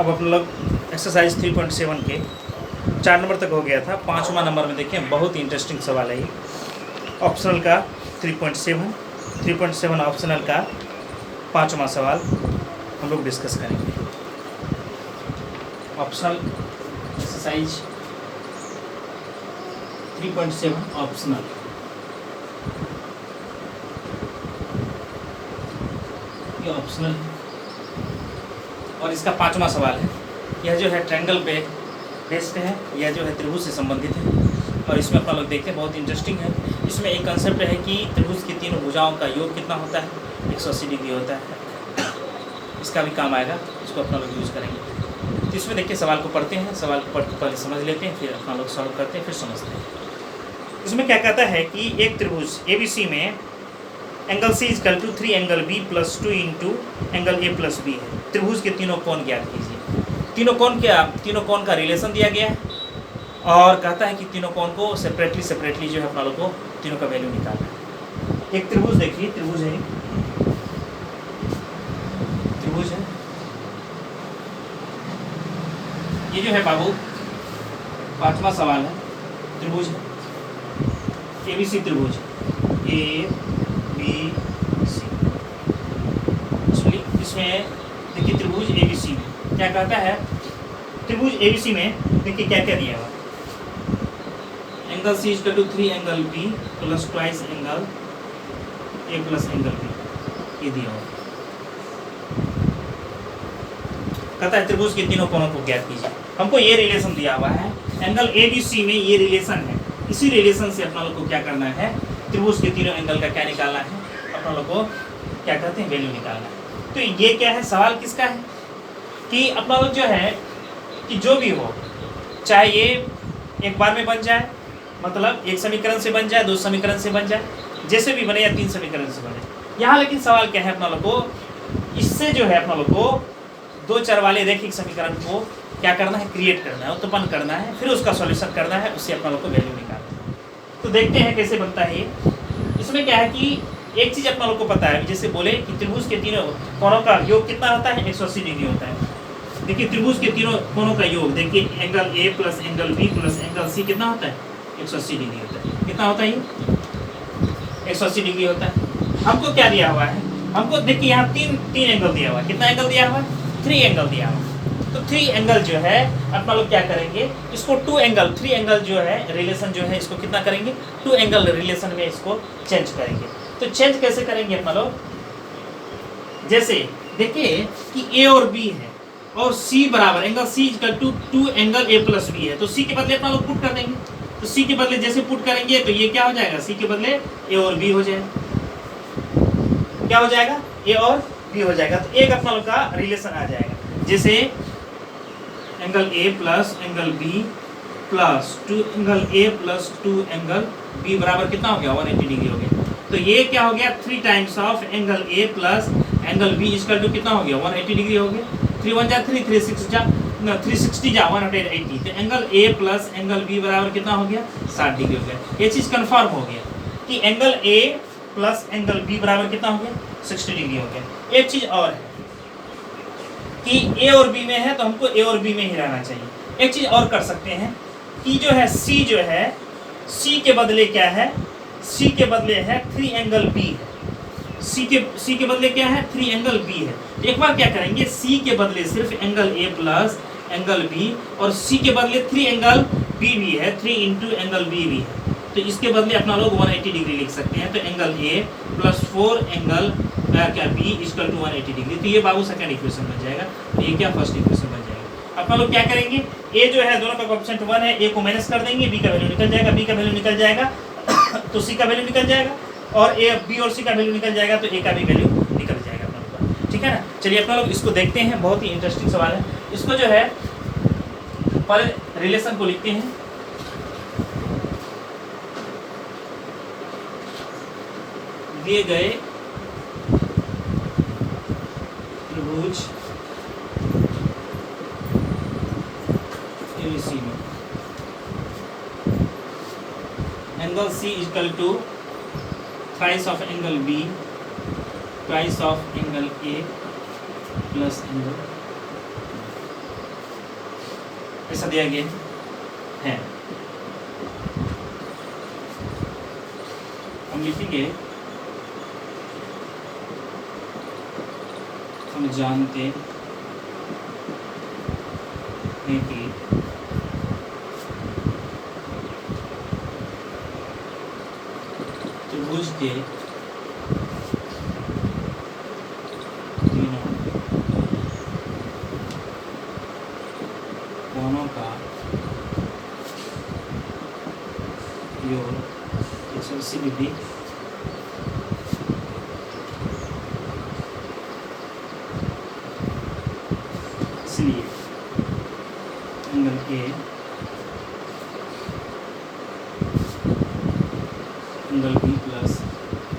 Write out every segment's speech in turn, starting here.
अब अपन लोग एक्सरसाइज 3.7 के 4 नंबर तक हो गया था। 5वां नंबर में देखिए बहुत ही इंटरेस्टिंग सवाल है ये। ऑप्शनल का 3.7 ऑप्शनल का 5वां सवाल हम लोग डिस्कस करेंगे। Optional exercise 3.7 optional. ये ऑप्शनल है और इसका 5वां सवाल है। यह जो है ट्रायंगल पे बेस्ड है, यह जो है त्रिभुज से संबंधित है और इसमें अपना लोग देखते हैं बहुत इंटरेस्टिंग है। इसमें एक कंसेप्ट है कि त्रिभुज की तीनों भुजाओं का योग कितना होता है, 180 डिग्री होता है। इसका भी काम आएगा, इसको अपना लोग यूज़ करेंगे। तो इसमें देखिए सवाल को पढ़ते हैं, सवाल को पढ़ पहले समझ लेते हैं, फिर अपना लोग सॉल्व करते हैं, फिर समझते हैं। इसमें क्या कहता है कि एक त्रिभुज ABC में angle C equal to 3 angle B plus 2 into angle A plus B है। त्रिभुज के तीनों कोण ज्ञात कीजिए। तीनों कोण का रिलेशन दिया गया है और कहता है कि तीनों कोण को सेपरेटली जो है अपना लोग को तीनों का वैल्यू निकालना है। एक त्रिभुज देखिए, त्रिभुज है ये जो है बाबू 5वां सवाल है। त्रिभुज है ABC त्रिभुज ABC। इसमें देखिए त्रिभुज ABC में क्या कहता है। त्रिभुज ABC में देखिए क्या क्या दिया हुआ। Angle C equal to 3 angle B plus twice angle A plus angle B, ये दिया हुआ। कहता है त्रिभुज के तीनों कोणों को ज्ञात कीजिए। हमको ये रिलेशन दिया हुआ है, एंगल ABC में ये रिलेशन है। इसी रिलेशन से अपना लोग को क्या करना है, त्रिभुज के तीनों एंगल का क्या निकालना है, अपना लोग को क्या कहते हैं वैल्यू निकालना है। तो ये क्या है, सवाल किसका है कि अपना लोग जो है कि जो भी हो, चाहे ये एक बार में बन जाए, मतलब एक समीकरण से बन जाए, 2 समीकरण से बन जाए, जैसे भी बने, या 3 समीकरण से बने। यहाँ लेकिन सवाल क्या है, अपना लोग को इससे जो है अपना लोग को 2 चर वाले रैखिक समीकरण को क्या करना है, क्रिएट करना है, उत्पन्न करना है, फिर उसका सॉल्यूशन करना है, उससे अपना लोग को वैल्यू निकालना है। तो देखते हैं कैसे बनता है ये। इसमें क्या है कि एक चीज़ अपना लोग को पता है, जैसे बोले कि त्रिभुज के तीनों कोणों का योग कितना होता है, 180 डिग्री होता है। देखिए त्रिभुज के तीनों कोणों का योग देखिए, angle A plus angle B plus angle C कितना होता है, 180 डिग्री होता है। कितना होता है ये, 180 डिग्री होता है। हमको क्या दिया हुआ है, हमको देखिए यहाँ तीन एंगल दिया हुआ है। कितना एंगल दिया हुआ है, 3 एंगल दिया हुआ है। तो 3 एंगल जो है अपना लोग क्या करेंगे, इसको 2 एंगल 3 एंगल जो है रिलेशन जो है, इसको कितना करेंगे, 2 एंगल रिलेशन में इसको चेंज करेंगे। तो चेंज कैसे करेंगे अपना लोग, जैसे देखिए कि A और B है और C बराबर angle C equal to 2 angle A plus B है। तो C के बदले अपना लोग पुट कर देंगे। तो C के बदले जैसे पुट करेंगे तो ये क्या हो जाएगा, C के बदले A और B हो जाएगा। क्या हो जाएगा, A और B हो जाएगा। तो एक अपना लोग का रिलेशन आ जाएगा, जैसे angle A plus angle B plus 2 angle A plus 2 angle B बराबर कितना हो गया, 180 डिग्री हो गया। तो ये क्या हो गया, 3 times of angle A plus angle B equal to कितना हो गया, 180 डिग्री हो गया। 3 1 जा 3, 360 जा 180। तो angle A plus angle B बराबर कितना हो गया, 60 डिग्री हो गया। ये चीज़ कंफर्म हो गया कि angle A plus angle B बराबर कितना हो गया, 60 डिग्री हो गया। एक चीज़ और है कि A और B में है तो हमको A और B में ही रहना चाहिए। एक चीज़ और कर सकते हैं कि जो है C जो है, C के बदले क्या है, C के बदले है 3 एंगल B है। C के बदले क्या है, 3 एंगल B है। एक बार क्या करेंगे, C के बदले सिर्फ angle A plus angle B और C के बदले 3 एंगल B भी है, 3 इंटू एंगल B भी है। तो इसके बदले अपना लोग 180 डिग्री लिख सकते हैं। तो एंगल A प्लस 4 एंगल क्या B इक्वल टू 180 डिग्री। तो ये बाबू सेकंड इक्वेशन बन जाएगा। तो ये क्या फर्स्ट इक्वेशन बन जाएगा। अपना लोग क्या करेंगे, A जो है दोनों का कोएफिशिएंट 1 है, A को माइनस कर देंगे, B का वैल्यू निकल जाएगा, B का वैल्यू निकल जाएगा तो C का वैल्यू निकल जाएगा, और B और C का वैल्यू निकल जाएगा तो A का भी वैल्यू निकल जाएगा अपना लोग। ठीक है ना। चलिए अपना लोग इसको देखते हैं, बहुत ही इंटरेस्टिंग सवाल है। इसको जो है पहले रिलेशन को लिखते हैं। दिए गए त्रिभुज ABC में angle C equal to thrice of angle B twice of angle A plus angle ऐसा दिया गया है। हम लिखेंगे हम जानते हैं कि त्रिभुज के तीनों कोणों का योग एक्सेसिविटी इसलिए angle A angle B plus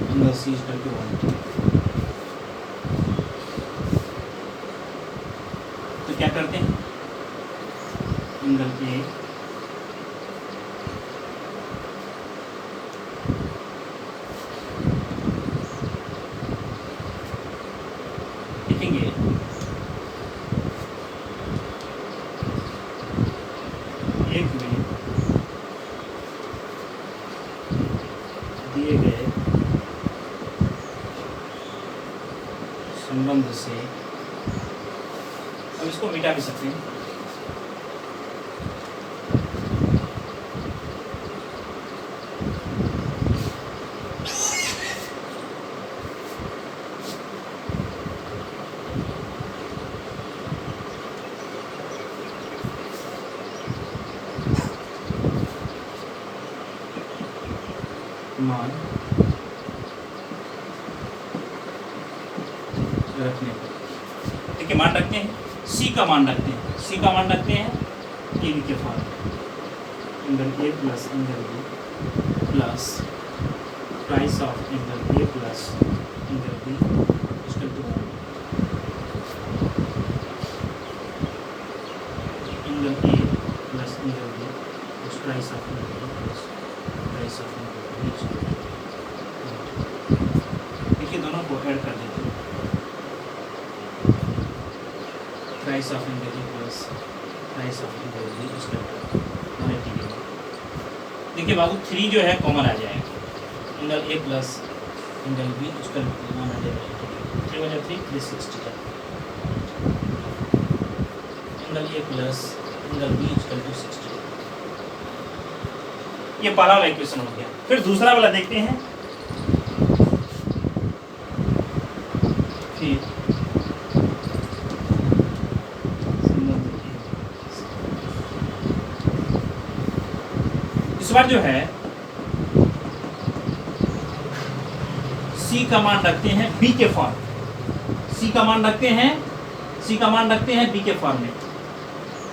angle C equal to 1। तो क्या करते हैं, एंगल ए लिखेंगे एक में दिए गए संबंध से, अब इसको मिटा भी सकते हैं, मान रखने पर, ठीक है, मान रखते हैं, सी का मान रखते हैं, सी का मान रखते हैं ए बी के form, angle A plus angle B plus thrice of angle A plus angle B equal to angle A plus angle B thrice of angle B plus thrice of angle B. देखिए दोनों को add कर देते हैं, thrice of angle A plus thrice of angle B equal to 180 degree. देखिए बाबू 3 जो है कॉमन आ जाएगा, angle A plus angle B equal to 180 degree, 3 वजह 3 360 का angle A plus angle B equal to 60। ये पहला वाला इक्वेशन हो गया। फिर दूसरा वाला देखते हैं, फिर इस बार जो है सी का मान रखते हैं बी के फॉर्म, सी का मान रखते हैं, सी का मान रखते हैं बी के फॉर्म में,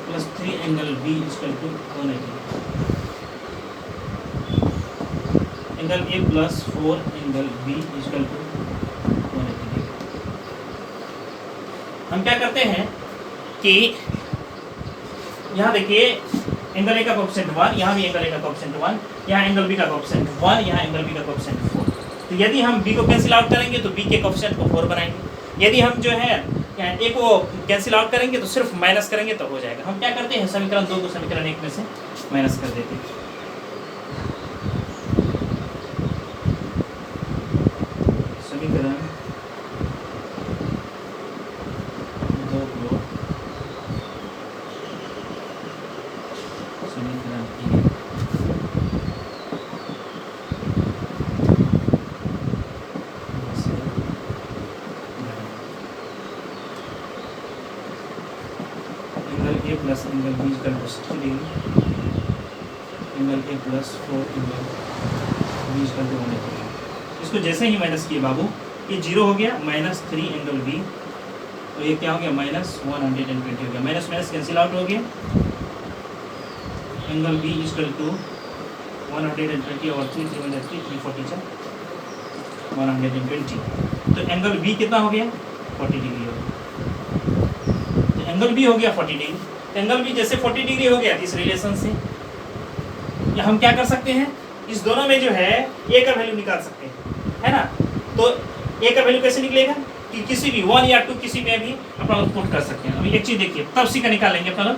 plus 3 angle B equal to 180, angle A plus 4 angle B equal to 180। हम क्या करते हैं कि यहाँ देखिए एंगल ए का कोएफिशिएंट 1, यहाँ भी एंगल ए का कोएफिशिएंट 1, यहाँ एंगल बी का कोएफिशिएंट 1, यहाँ एंगल बी का कोएफिशिएंट 4। तो यदि हम बी को कैंसिल आउट करेंगे तो बी के कोएफिशिएंट को 4 बनाएंगे, यदि हम जो है ए को कैंसिल आउट करेंगे तो सिर्फ माइनस करेंगे तो हो जाएगा। हम क्या करते हैं, समीकरण 2 को समीकरण 1 में से माइनस कर देते हैं। समीकरण 2 को समीकरण 1 angle A plus angle B equal to 60 degree, angle A plus 4 angle B equal to 180। इसको जैसे ही माइनस किए बाबू ये 0 हो गया, माइनस 3 एंगल बी, तो ये क्या हो गया, माइनस 120 हो गया, माइनस माइनस कैंसिल आउट हो गया, एंगल बी इक्वल टू 120 और 3 340 120। तो एंगल बी कितना हो गया, 40 डिग्री हो गया। तो एंगल बी हो गया 40 डिग्री, एंगल बी जैसे 40 डिग्री हो गया इस रिलेशन से, या हम क्या कर सकते हैं, इस दोनों में जो है ए का वैल्यू निकाल सकते हैं, है ना। तो ए का वैल्यू कैसे निकलेगा कि किसी भी 1 या 2 किसी में भी अपना लोग पुट कर सकते हैं। अभी एक चीज देखिए, तब सी का निकालेंगे अपना लोग,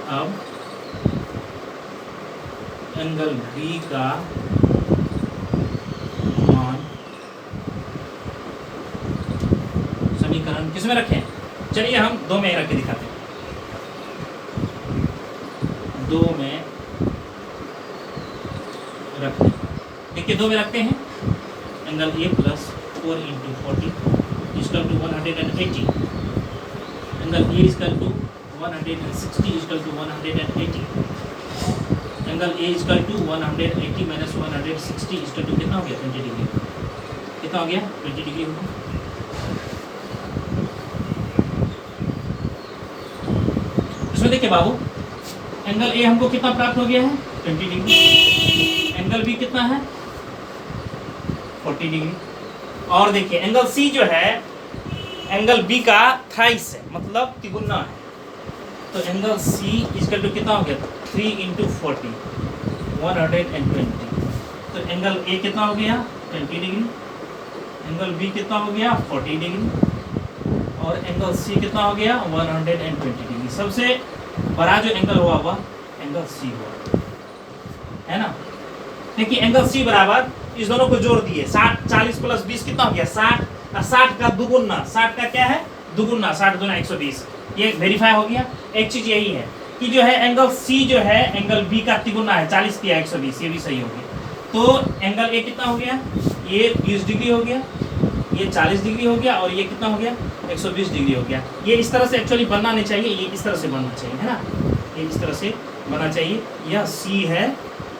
अब एंगल बी का मान समीकरण किसमें रखें? चलिए हम 2 में रख के दिखाते हैं। 2 में रखते हैं। देखिए 2 में रखते हैं। Angle A plus 4 into 40 equal to 180। Angle A equal to 160 equal to 180। Angle A equal to 180 minus 160 equal to कितना हो गया? 20 डिग्री। कितना हो गया? 20 डिग्री हो गया। इसमें देखिए बाबू, एंगल ए हमको कितना प्राप्त हो गया है? 20 डिग्री। एंगल बी कितना है? 40 डिग्री। और देखिए एंगल सी जो है एंगल बी का थ्राइस है, मतलब तिगुना है। तो एंगल सी इजकल टू कितना हो गया? 3 इंटू 40 120। तो एंगल ए कितना हो गया? 20 डिग्री। एंगल बी कितना हो गया? 40 डिग्री। और एंगल सी कितना हो गया? 120 डिग्री। सबसे बड़ा जो एंगल हुआ वह एंगल सी हुआ, है ना। देखिए एंगल सी बराबर इस दोनों को जोड़ दिए, 40 प्लस 20 कितना हो गया? 60। और 60 का दुगुना, 60 का क्या है? दुगुना। 60 दूना 120। ये वेरीफाई हो गया। एक चीज यही है कि जो है एंगल सी जो है एंगल बी का तिगुना है, 40 किया 120, ये भी सही हो गया। तो एंगल ए कितना हो गया? ये 20 डिग्री हो गया, ये 40 डिग्री हो गया, और ये कितना हो गया? 120 डिग्री हो गया। ये इस तरह से एक्चुअली बनना नहीं चाहिए, ये इस तरह से बनना चाहिए, है ना। ये इस तरह से बनना चाहिए। यह सी है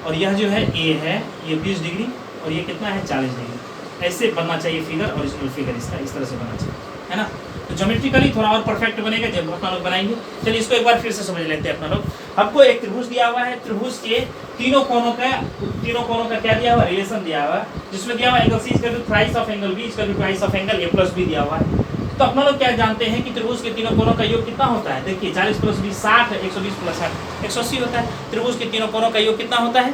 और यह जो है ए है, ये 20 डिग्री और ये कितना है? 40 डिग्री। ऐसे बनना चाहिए फिगर, ओरिजिनल फिगर इसका इस तरह से बनना चाहिए, है ना। तो ज्योमेट्रिकली थोड़ा और परफेक्ट बनेगा जब अपना लोग बनाएंगे। चलिए इसको एक बार फिर से समझ लेते हैं अपना लोग। हमको एक त्रिभुज दिया हुआ है, त्रिभुज के तीनों कोनों का क्या दिया हुआ? रिलेशन दिया हुआ है, जिसमें दिया हुआ angle C equal to thrice of angle B equal to twice of angle A plus B दिया हुआ है। तो अपना लोग क्या जानते हैं कि त्रिभुज के तीनों कोनों का योग कितना होता है? देखिए 40 प्लस 20 60, 120 प्लस 60 180 होता है। त्रिभुज के तीनों कोनों का योग कितना होता है?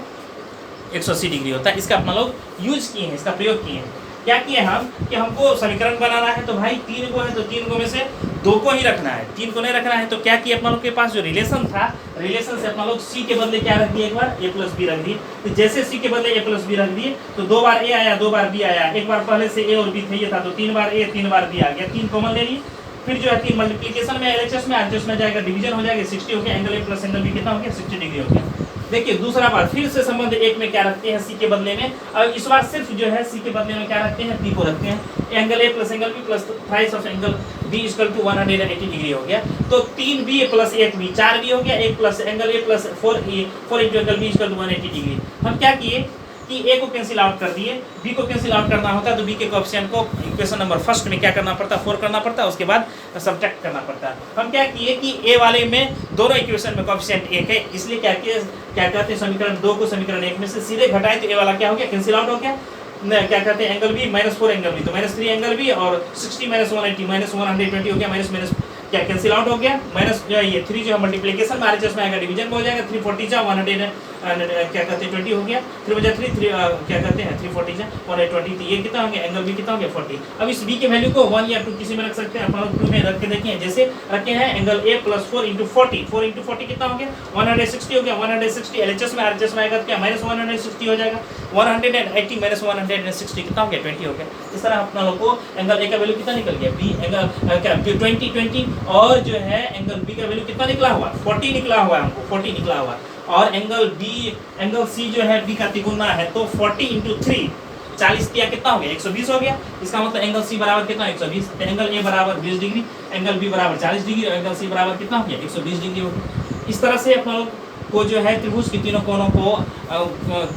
180 डिग्री होता है। इसका अपना लोग यूज किए हैं, इसका प्रयोग किए हैं। क्या किए हम कि हमको समीकरण बनाना है, तो भाई 3 को है तो 3 को में से 2 को ही रखना है, 3 को नहीं रखना है। तो क्या किया अपना लोग के पास जो रिलेशन था, रिलेशन से अपना लोग सी के बदले क्या रख दिए? एक बार ए प्लस बी रख दिए। तो जैसे सी के बदले ए प्लस बी रख दिए तो 2 बार ए आया, 2 बार बी आया। एक बार पहले से ए और बी थे था तो 3 बार ए 3 बार बी आ गया। 3 कॉमन ले लिए। फिर जो है 3 मल्टीप्लिकेशन में एलएचएस में आरएचएस में जाएगा, डिवीजन हो जाएगा, 60 हो गया। Angle A plus angle B कितना हो गया? 60 डिग्री हो गया। देखिए दूसरा बार फिर से संबंध 1 में क्या रखते हैं? सी के बदले में। और इस बार सिर्फ जो है सी के बदले में क्या रखते हैं? बी को रखते हैं। Angle A plus angle B plus thrice of angle B equal to 180 degree हो गया। तो 3b प्लस 1b 4b हो गया। 1 plus angle A plus 4 into angle B equal to 180 degree. हम क्या किए कि ए को कैंसिल आउट कर दिए, बी को कैंसिल आउट करना होता है तो बी के कोएफिशिएंट को इक्वेशन नंबर फर्स्ट में क्या करना पड़ता है? 4 करना पड़ता है, उसके बाद सब्ट्रैक्ट करना पड़ता है। हम क्या किए कि ए वाले में दोनों इक्वेशन में कोएफिशिएंट 1 है, इसलिए क्या कहते हैं समीकरण 2 को समीकरण 1 में से सीधे घटाएं तो ए वाला क्या हो गया? कैंसिल आउट हो गया। क्या कहते हैं एंगल बी -4 एंगल बी, तो -3 एंगल बी और 60 - 180 -120 हो गया। माइनस क्या कैंसिल आउट हो गया। माइनस जो है ये 3 जो है मल्टीप्लिकेशन में आरएचएस में आएगा, डिवीजन में हो जाएगा। 340 जा 100 क्या कहते हैं 20 हो गया। 3 बजा 3 क्या कहते हैं 340 जा 120। तो ये कितना हो गया? एंगल बी कितना हो गया? 40। अब इस बी के वैल्यू को 1 या 2 किसी में रख सकते हैं। अपन लोग 2 में रख के देखें, जैसे रखे हैं angle A plus 4 into 40, 4 into 40 कितना हो गया? 160 हो गया। 160 एलएचएस में आरएचएस में आएगा तो क्या -160 हो जाएगा। 180 - 160 कितना हो गया? 20 हो गया। इस तरह अपना लोग को एंगल ए का वैल्यू कितना निकल गया? बी एंगल क्या 20 और जो है एंगल बी का वैल्यू कितना निकला हुआ? 40 निकला हुआ है हमको, 40 निकला हुआ। और एंगल सी जो है बी का तिगुना है, तो 40 इंटू 3 40 किया कितना हो गया? 120 हो गया। इसका मतलब एंगल सी बराबर कितना? 120। तो एंगल ए बराबर 20 डिग्री, एंगल बी बराबर 40 डिग्री और एंगल सी बराबर कितना हो गया? 120 डिग्री हो गया। इस तरह से अपना लोग को जो है त्रिभुज के तीनों कोनों को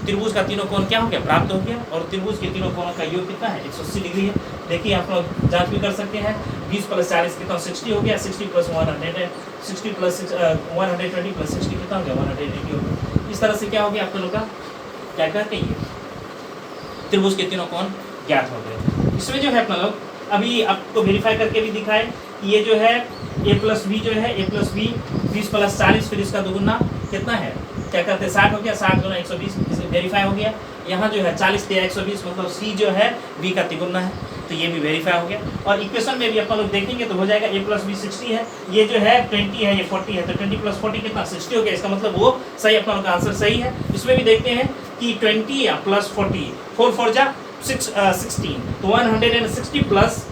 त्रिभुज का तीनों कोण क्या हो गया? प्राप्त हो गया। और त्रिभुज के तीनों कोनों का योग कितना है? 180 डिग्री है। देखिए आप लोग जांच भी कर सकते हैं। 20 प्लस 40 कितना? 60 हो गया। 60 प्लस 100 60 प्लस 120 प्लस 60 कितना हो गया? 180 हो गया। इस तरह से क्या हो गया आप लोगों का? क्या कहते हैं त्रिभुज के तीनों कोण ज्ञात हो गए। इसमें जो है अपना लोग अभी आपको वेरीफाई करके भी दिखाए कि ये जो है ए प्लस बी जो है ए प्लस बी 20 प्लस 40 फिर इसका दुगुना कितना है? क्या कहते हैं 60 हो गया। 60 गुना 120 वेरीफाई हो गया। यहाँ जो है 40 या 120 मतलब सी जो है बी का तिगुना है। तो ये भी वेरीफाई हो गया। और इक्वेशन में भी अपन लोग देखेंगे तो हो जाएगा a प्लस बी 60 है, ये जो है 20 है, ये 40 है, तो 20 प्लस 40 कितना 60 हो गया। इसका मतलब वो सही, अपना लोग का आंसर सही है। इसमें भी देखते हैं कि 20 प्लस 40, 4 4 जा 16, तो 160 प्लस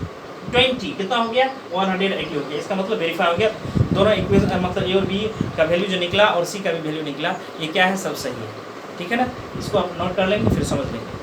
20 कितना हो गया 180 हो गया। इसका मतलब वेरीफाई हो गया, दोनों इक्वेशन मतलब ए और बी का वैल्यू जो निकला और सी का भी वैल्यू निकला, ये क्या है, सब सही है। ठीक है ना, इसको आप नोट कर लेंगे फिर समझ लेंगे।